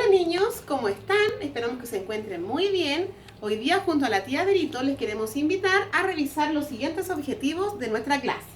Hola niños, ¿cómo están? Esperamos que se encuentren muy bien. Hoy día junto a la tía Verito les queremos invitar a revisar los siguientes objetivos de nuestra clase.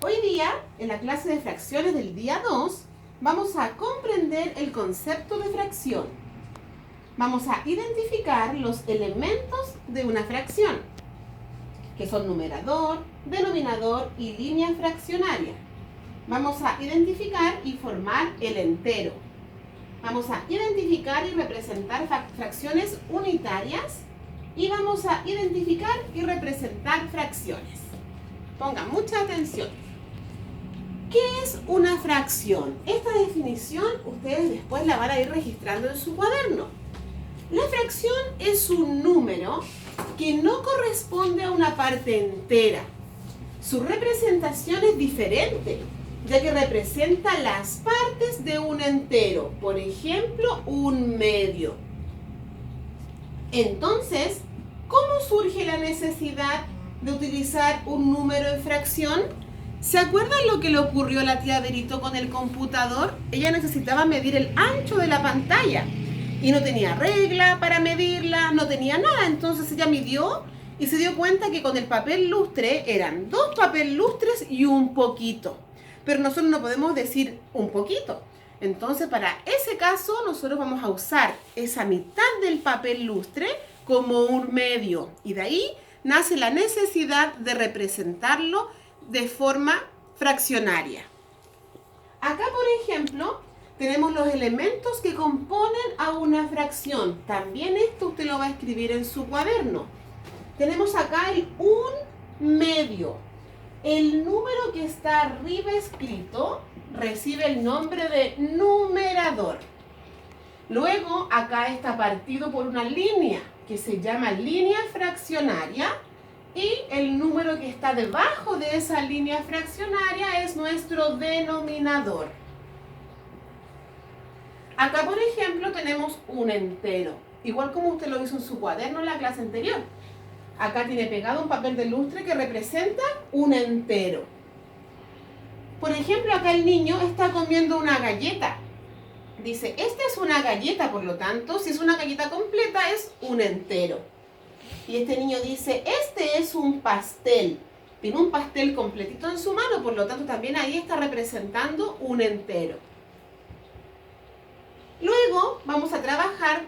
Hoy día, en la clase de fracciones del día 2, vamos a comprender el concepto de fracción. Vamos a identificar los elementos de una fracción, que son numerador, denominador y línea fraccionaria. Vamos a identificar y formar el entero. Vamos a identificar y representar fracciones unitarias y vamos a identificar y representar fracciones. Pongan mucha atención. ¿Qué es una fracción? Esta definición ustedes después la van a ir registrando en su cuaderno. La fracción es un número que no corresponde a una parte entera. Su representación es diferente, ya que representa las partes de un entero, por ejemplo, un medio. Entonces, ¿cómo surge la necesidad de utilizar un número en fracción? ¿Se acuerdan lo que le ocurrió a la tía Verito con el computador? Ella necesitaba medir el ancho de la pantalla y no tenía regla para medirla, no tenía nada. Entonces ella midió y se dio cuenta que con el papel lustre eran 2 papel lustres y un poquito. Pero nosotros no podemos decir un poquito. Entonces, para ese caso, nosotros vamos a usar esa mitad del papel lustre como un medio. Y de ahí nace la necesidad de representarlo de forma fraccionaria. Acá, por ejemplo, tenemos los elementos que componen a una fracción. También esto usted lo va a escribir en su cuaderno. Tenemos acá el 1/2. El número que está arriba escrito recibe el nombre de numerador. Luego, acá está partido por una línea que se llama línea fraccionaria y el número que está debajo de esa línea fraccionaria es nuestro denominador. Acá, por ejemplo, tenemos un entero, igual como usted lo hizo en su cuaderno en la clase anterior. Acá tiene pegado un papel de lustre que representa un entero. Por ejemplo, acá el niño está comiendo una galleta. Dice, esta es una galleta, por lo tanto, si es una galleta completa, es un entero. Y este niño dice, este es un pastel. Tiene un pastel completito en su mano, por lo tanto, también ahí está representando un entero. Luego, vamos a trabajar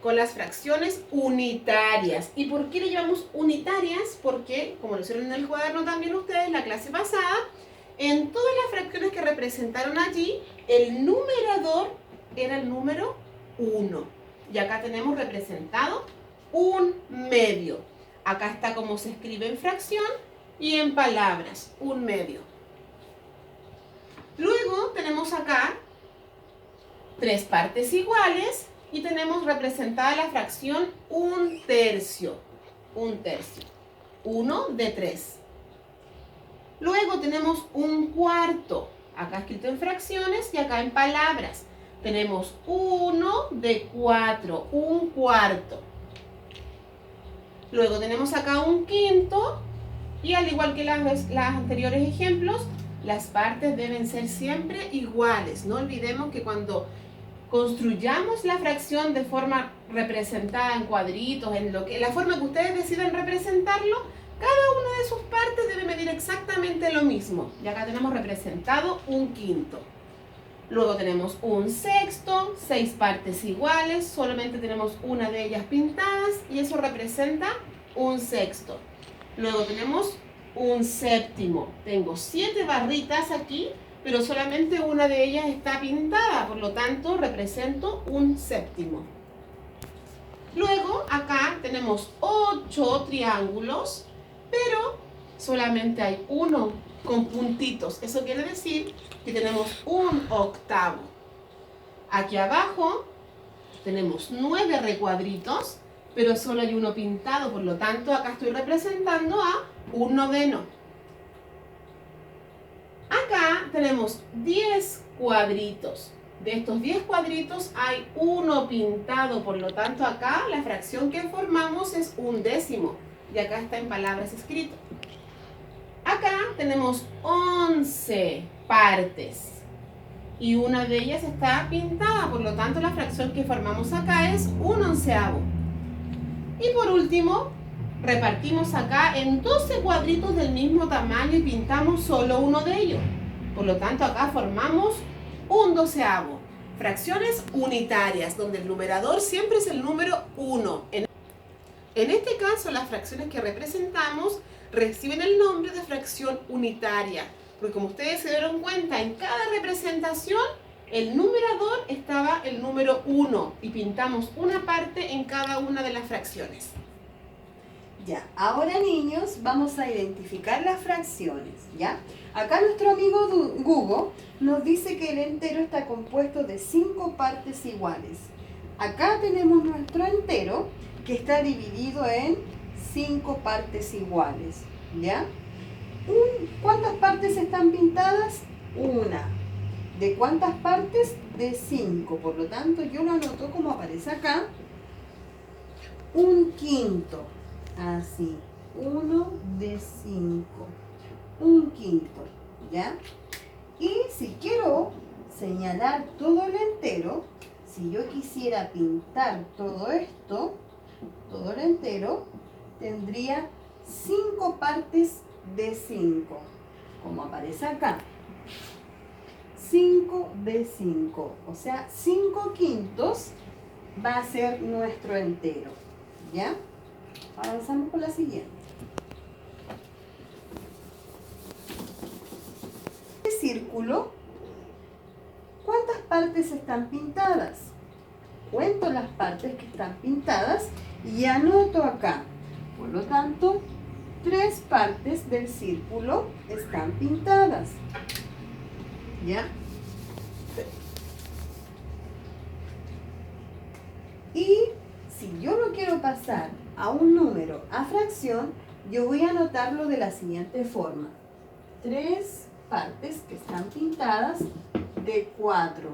con las fracciones unitarias. ¿Y por qué le llamamos unitarias? Porque, como lo hicieron en el cuaderno también ustedes, la clase pasada, en todas las fracciones que representaron allí, el numerador era el número 1. Y acá tenemos representado 1/2. Acá está como se escribe en fracción y en palabras, 1/2. Luego tenemos acá 3 partes iguales. Y tenemos representada la fracción 1/3. 1/3. 1/3. Luego tenemos 1/4. Acá escrito en fracciones y acá en palabras. Tenemos 1/4. 1/4. Luego tenemos acá 1/5. Y al igual que las anteriores ejemplos, las partes deben ser siempre iguales. No olvidemos que cuando construyamos la fracción de forma representada en cuadritos, en la forma que ustedes decidan representarlo, cada una de sus partes debe medir exactamente lo mismo. Y acá tenemos representado 1/5. Luego tenemos 1/6, 6 partes iguales, solamente tenemos una de ellas pintadas y eso representa 1/6. Luego tenemos 1/7. Tengo 7 barritas aquí, pero solamente una de ellas está pintada, por lo tanto represento 1/7. Luego acá tenemos 8 triángulos, pero solamente hay uno con puntitos. Eso quiere decir que tenemos 1/8. Aquí abajo tenemos 9 recuadritos, pero solo hay uno pintado, por lo tanto acá estoy representando a 1/9. Acá tenemos 10 cuadritos. De estos 10 cuadritos hay uno pintado, por lo tanto acá la fracción que formamos es 1/10. Y acá está en palabras escrito. Acá tenemos 11 partes. Y una de ellas está pintada, por por lo tanto la fracción que formamos acá es 1/11. Y por último, repartimos acá en 12 cuadritos del mismo tamaño y pintamos solo uno de ellos. Por lo tanto, acá formamos 1/12. Fracciones unitarias, donde el numerador siempre es el número 1. En este caso, las fracciones que representamos reciben el nombre de fracción unitaria, porque como ustedes se dieron cuenta, en cada representación el numerador estaba el número 1 y pintamos una parte en cada una de las fracciones. Ya, ahora niños vamos a identificar las fracciones, ¿ya? Acá nuestro amigo Google nos dice que el entero está compuesto de 5 partes iguales. Acá tenemos nuestro entero que está dividido en 5 partes iguales, ¿ya? ¿Cuántas partes están pintadas? Una. ¿De cuántas partes? De 5. Por lo tanto, yo lo anoto como aparece acá. 1/5. Así. 1 de 5. 1/5. ¿Ya? Y si quiero señalar todo el entero, si yo quisiera pintar todo esto, todo el entero, tendría 5 partes de 5, como aparece acá. 5 de 5, o sea, 5/5 va a ser nuestro entero, ¿ya? Avanzamos con la siguiente. Este círculo, ¿cuántas partes están pintadas? Cuento las partes que están pintadas y anoto acá. Por lo tanto, 3 partes del círculo están pintadas. ¿Ya? Y si yo lo quiero pasar a un número, a fracción, yo voy a anotarlo de la siguiente forma. 3 partes que están pintadas de 4.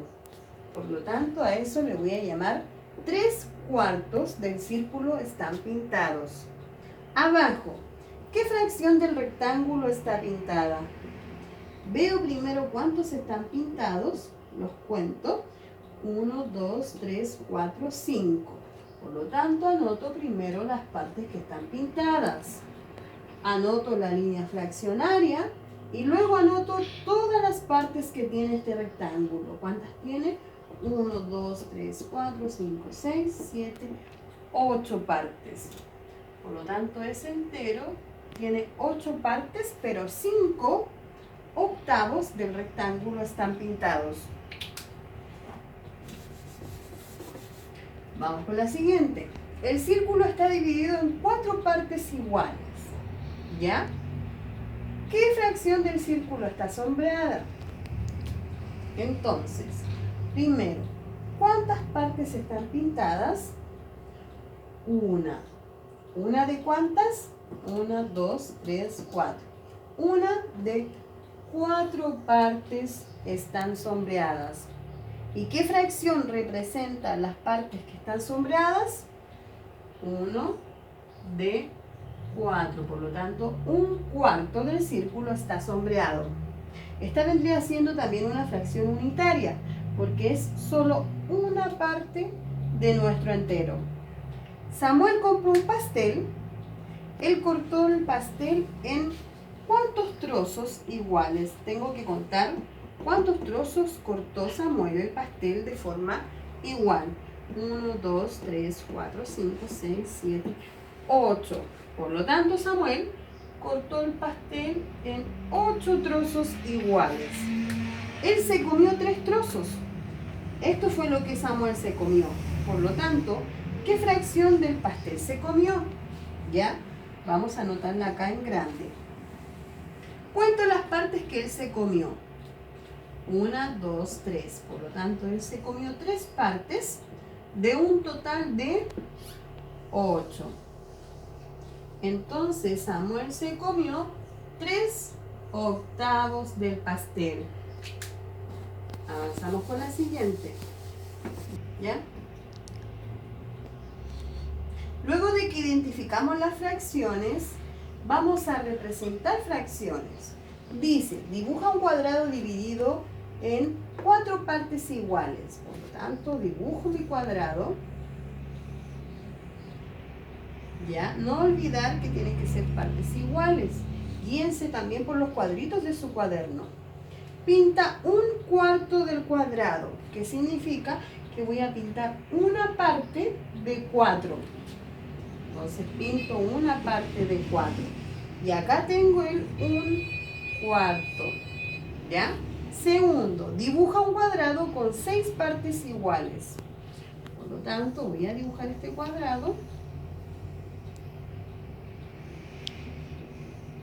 Por lo tanto, a eso le voy a llamar 3/4 del círculo están pintados. Abajo, ¿qué fracción del rectángulo está pintada? Veo primero cuántos están pintados, los cuento. 1, 2, 3, 4, 5. Por lo tanto, anoto primero las partes que están pintadas. Anoto la línea fraccionaria y luego anoto todas las partes que tiene este rectángulo. ¿Cuántas tiene? 1, 2, 3, 4, 5, 6, 7, 8 partes. Por lo tanto, ese entero tiene 8 partes, pero 5/8 del rectángulo están pintados. Vamos con la siguiente. El círculo está dividido en 4 partes iguales, ¿ya? ¿Qué fracción del círculo está sombreada? Entonces, primero, ¿cuántas partes están pintadas? Una. ¿Una de cuántas? 1, 2, 3, 4. Una de 4 partes están sombreadas. ¿Y qué fracción representa las partes que están sombreadas? 1 de 4. Por lo tanto, 1/4 del círculo está sombreado. Esta vendría siendo también una fracción unitaria, porque es solo una parte de nuestro entero. Samuel compró un pastel. Él cortó el pastel en ¿cuántos trozos iguales? Tengo que contar cuántos trozos cortó Samuel el pastel de forma igual. 1, 2, 3, 4, 5, 6, 7, 8. Por lo tanto, Samuel cortó el pastel en 8 trozos iguales. Él se comió 3 trozos. Esto fue lo que Samuel se comió. Por lo tanto, ¿qué fracción del pastel se comió? ¿Ya? Vamos a anotarla acá en grande. Cuento las partes que él se comió. 1, 2, 3. Por lo tanto, él se comió 3 partes de un total de 8. Entonces, Samuel se comió 3/8 del pastel. Avanzamos con la siguiente. ¿Ya? Luego de que identificamos las fracciones, vamos a representar fracciones. Dice, dibuja un cuadrado dividido en 4 partes iguales. Por lo tanto, dibujo mi cuadrado. Ya, no olvidar que tienen que ser partes iguales. Guíense también por los cuadritos de su cuaderno. Pinta 1/4 del cuadrado, que significa que voy a pintar una parte de 4. Entonces pinto una parte de 4. Y acá tengo el 1/4. ¿Ya? Segundo, dibuja un cuadrado con 6 partes iguales. Por lo tanto, voy a dibujar este cuadrado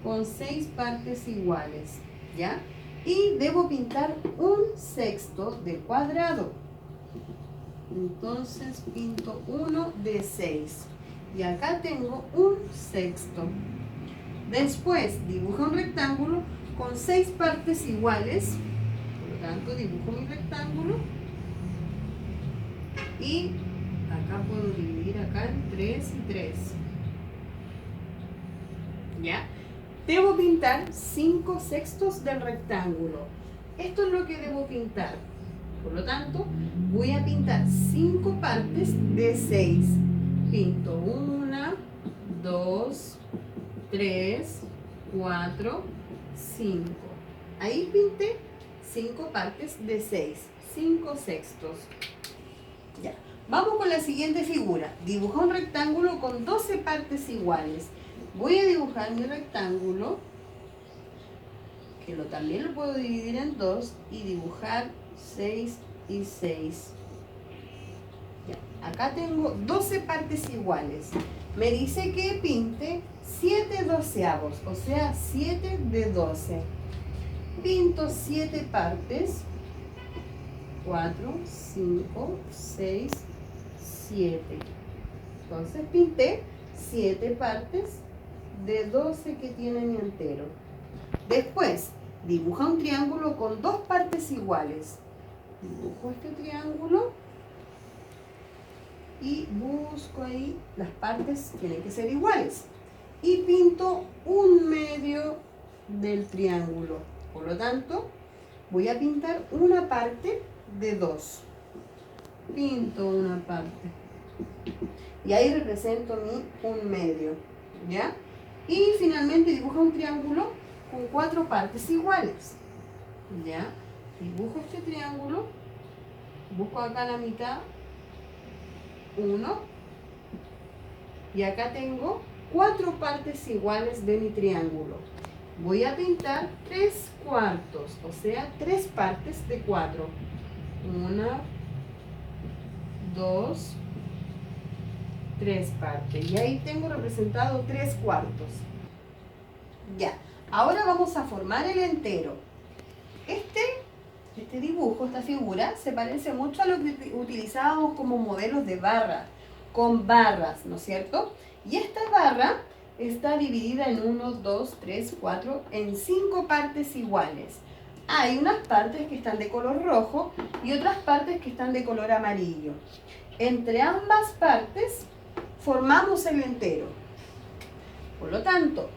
con 6 partes iguales. ¿Ya? Y debo pintar 1/6 del cuadrado. Entonces pinto 1 de 6. Y acá tengo 1/6. Después dibujo un rectángulo con 6 partes iguales. Por lo tanto, dibujo mi rectángulo. Y acá puedo dividir acá en 3 y 3. ¿Ya? Debo pintar 5/6 del rectángulo. Esto es lo que debo pintar. Por lo tanto, voy a pintar 5 partes de 6. Pinto 1, 2, 3, 4, 5. Ahí pinté 5 partes de 6. 5/6. Ya. Vamos con la siguiente figura. Dibuja un rectángulo con 12 partes iguales. Voy a dibujar mi rectángulo, que también lo puedo dividir en 2 y dibujar 6 y 6. Ya. Acá tengo 12 partes iguales. Me dice que pinte 7 doceavos, o sea, 7 de 12. Pinto 7 partes. 4, 5, 6, 7. Entonces pinté 7 partes de 12 que tiene mi entero. Después, dibuja un triángulo con 2 partes iguales. Dibujo este triángulo y busco ahí las partes, tienen que ser iguales. Y pinto 1/2 del triángulo. Por lo tanto, voy a pintar una parte de 2. Pinto una parte. Y ahí represento mi 1/2. ¿Ya? Y finalmente dibujo un triángulo con 4 partes iguales. ¿Ya? Dibujo este triángulo. Busco acá la mitad. 1. Y acá tengo 4 partes iguales de mi triángulo. Voy a pintar 3/4, o sea, 3 partes de 4. 1, 2, 3 partes. Y ahí tengo representado 3/4. Ya, ahora vamos a formar el entero. Este dibujo, esta figura, se parece mucho a lo que utilizábamos como modelos de barra, con barras, ¿no es cierto? Y esta barra está dividida en 1, 2, 3, 4, en 5 partes iguales. Hay unas partes que están de color rojo y otras partes que están de color amarillo. Entre ambas partes formamos el entero. Por lo tanto,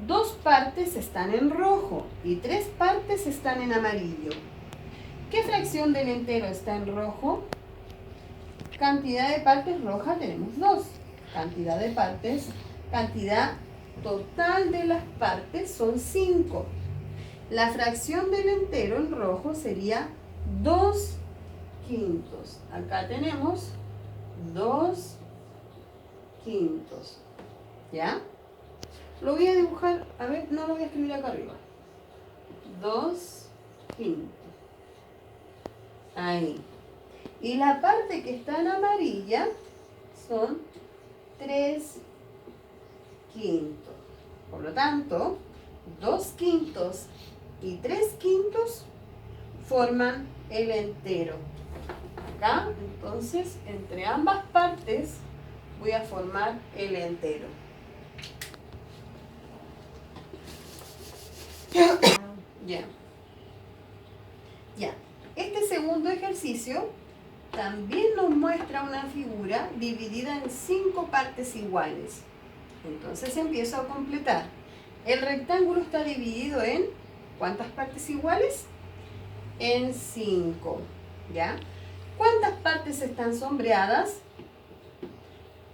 2 partes están en rojo y 3 partes están en amarillo. ¿Qué fracción del entero está en rojo? Cantidad de partes rojas tenemos 2. Cantidad total de las partes son 5. La fracción del entero en rojo sería 2/5. Acá tenemos 2/5. ¿Ya? Lo voy a dibujar, a ver, no lo voy a escribir acá arriba. 2/5. Ahí. Y la parte que está en amarilla son 3/5. Por lo tanto, 2/5 y 3/5 forman el entero. Acá, entonces, entre ambas partes voy a formar el entero. Ya. Este segundo ejercicio también nos muestra una figura dividida en 5 partes iguales. Entonces empiezo a completar. El rectángulo está dividido en ¿cuántas partes iguales? en 5, ¿ya? ¿Cuántas partes están sombreadas?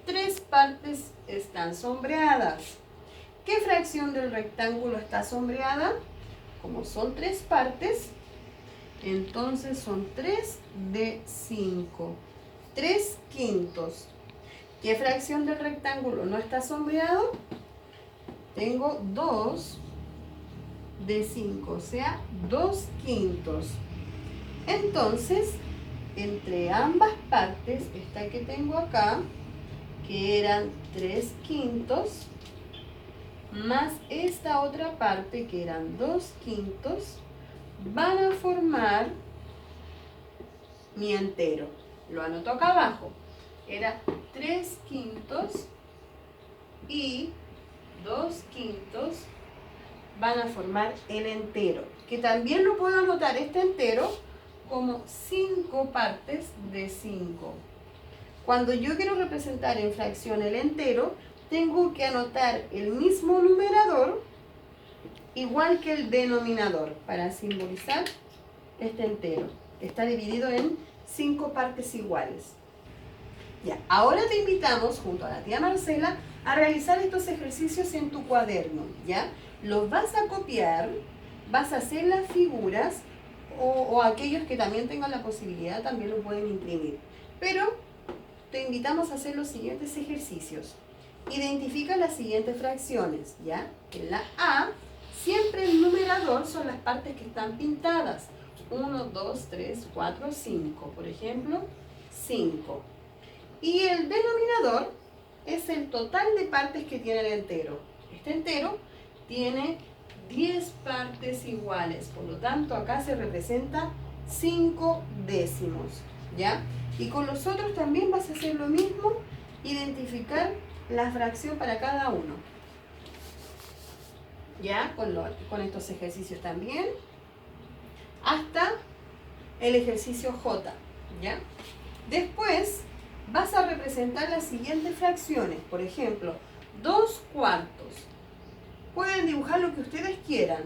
3 partes están sombreadas. ¿Qué fracción del rectángulo está sombreada? Como son 3 partes, entonces son 3 de 5. 3 quintos. ¿Qué fracción del rectángulo no está sombreado? Tengo 2 de 5, o sea, 2 quintos. Entonces, entre ambas partes, esta que tengo acá, que eran 3 quintos, más esta otra parte, que eran 2 quintos, van a formar mi entero. Lo anoto acá abajo. Era 3 quintos y 2 quintos van a formar el entero. Que también lo puedo anotar este entero como 5 partes de 5. Cuando yo quiero representar en fracción el entero, tengo que anotar el mismo numerador igual que el denominador para simbolizar este entero. Está dividido en 5 partes iguales. Ya, ahora te invitamos junto a la tía Marcela a realizar estos ejercicios en tu cuaderno, ¿ya? Los vas a copiar, vas a hacer las figuras o aquellos que también tengan la posibilidad también lo pueden imprimir. Pero te invitamos a hacer los siguientes ejercicios. Identifica las siguientes fracciones, ¿ya? En la A, siempre el numerador son las partes que están pintadas. 1, 2, 3, 4, 5. Por ejemplo, 5. Y el denominador es el total de partes que tiene el entero. Este entero tiene 10 partes iguales, por lo tanto acá se representa 5 décimos, ¿ya? Y con los otros también vas a hacer lo mismo, identificar la fracción para cada uno. ¿Ya? Con estos ejercicios también, hasta el ejercicio J, ¿ya? Después vas a representar las siguientes fracciones, por ejemplo, 2 cuartos. Pueden dibujar lo que ustedes quieran.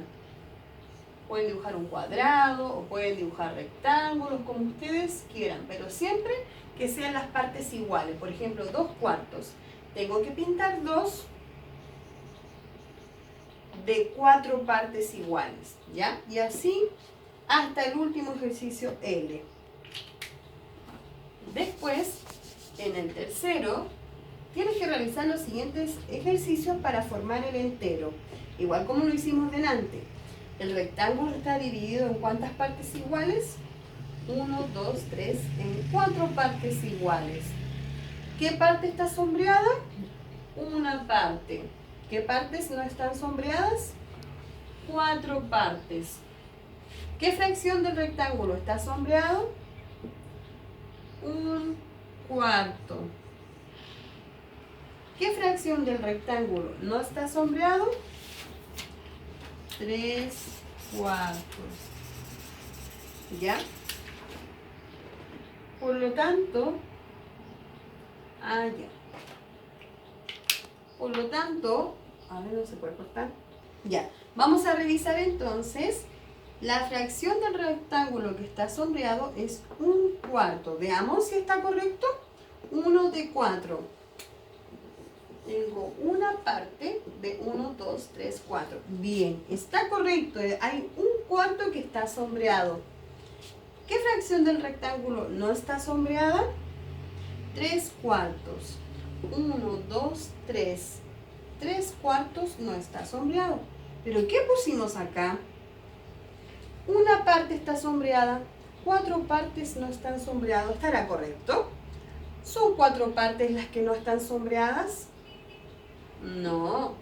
Pueden dibujar un cuadrado o pueden dibujar rectángulos, como ustedes quieran, pero siempre que sean las partes iguales. Por ejemplo, 2 cuartos. Tengo que pintar 2 de 4 partes iguales, ¿ya? Y así hasta el último ejercicio L. Después, en el tercero, tienes que realizar los siguientes ejercicios para formar el entero. Igual como lo hicimos delante. El rectángulo está dividido en ¿cuántas partes iguales? 1, 2, 3, en 4 partes iguales. ¿Qué parte está sombreada? Una parte. ¿Qué partes no están sombreadas? 4 partes. ¿Qué fracción del rectángulo está sombreado? 1 cuarto. ¿Qué fracción del rectángulo no está sombreado? 3 cuartos. ¿Ya? Por lo tanto, Por lo tanto, a ver, no se puede cortar. Ya, vamos a revisar entonces. La fracción del rectángulo que está sombreado es 1 cuarto. Veamos si está correcto. 1 de 4. Tengo una parte de 1, 2, 3, 4. Bien, está correcto. Hay 1 cuarto que está sombreado. ¿Qué fracción del rectángulo no está sombreada? 3 cuartos. 1, 2, 3. 3 cuartos no está sombreado. ¿Pero qué pusimos acá? Una parte está sombreada, 4 partes no están sombreadas. ¿Estará correcto? ¿Son 4 partes las que no están sombreadas? No,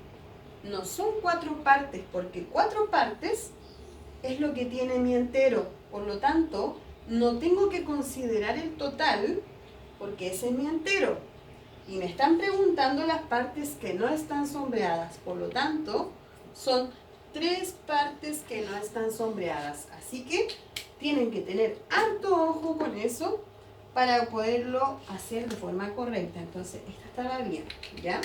no son 4 partes, porque 4 partes es lo que tiene mi entero. Por lo tanto, no tengo que considerar el total, porque ese es mi entero. Y me están preguntando las partes que no están sombreadas. Por lo tanto, son 3 partes que no están sombreadas. Así que tienen que tener harto ojo con eso para poderlo hacer de forma correcta. Entonces, esta estará bien, ¿ya?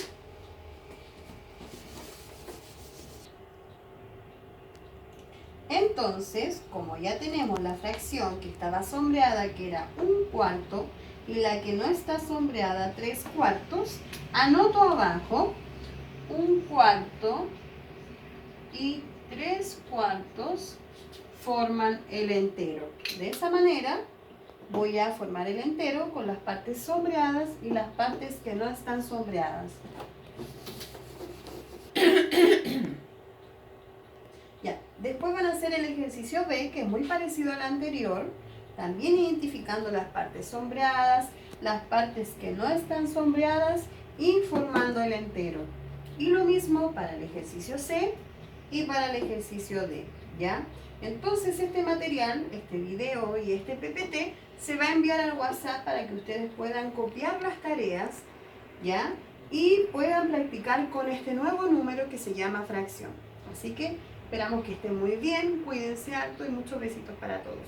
Entonces, como ya tenemos la fracción que estaba sombreada, que era 1/4, y la que no está sombreada, 3/4, anoto abajo 1/4 y 3/4 forman el entero. De esa manera voy a formar el entero con las partes sombreadas y las partes que no están sombreadas. Ya, después van a hacer el ejercicio B, que es muy parecido al anterior, también identificando las partes sombreadas, las partes que no están sombreadas y formando el entero. Y lo mismo para el ejercicio C y para el ejercicio D, ¿ya? Entonces este material, este video y este PPT se va a enviar al WhatsApp para que ustedes puedan copiar las tareas, ¿ya? Y puedan practicar con este nuevo número que se llama fracción. Así que esperamos que estén muy bien, cuídense harto y muchos besitos para todos.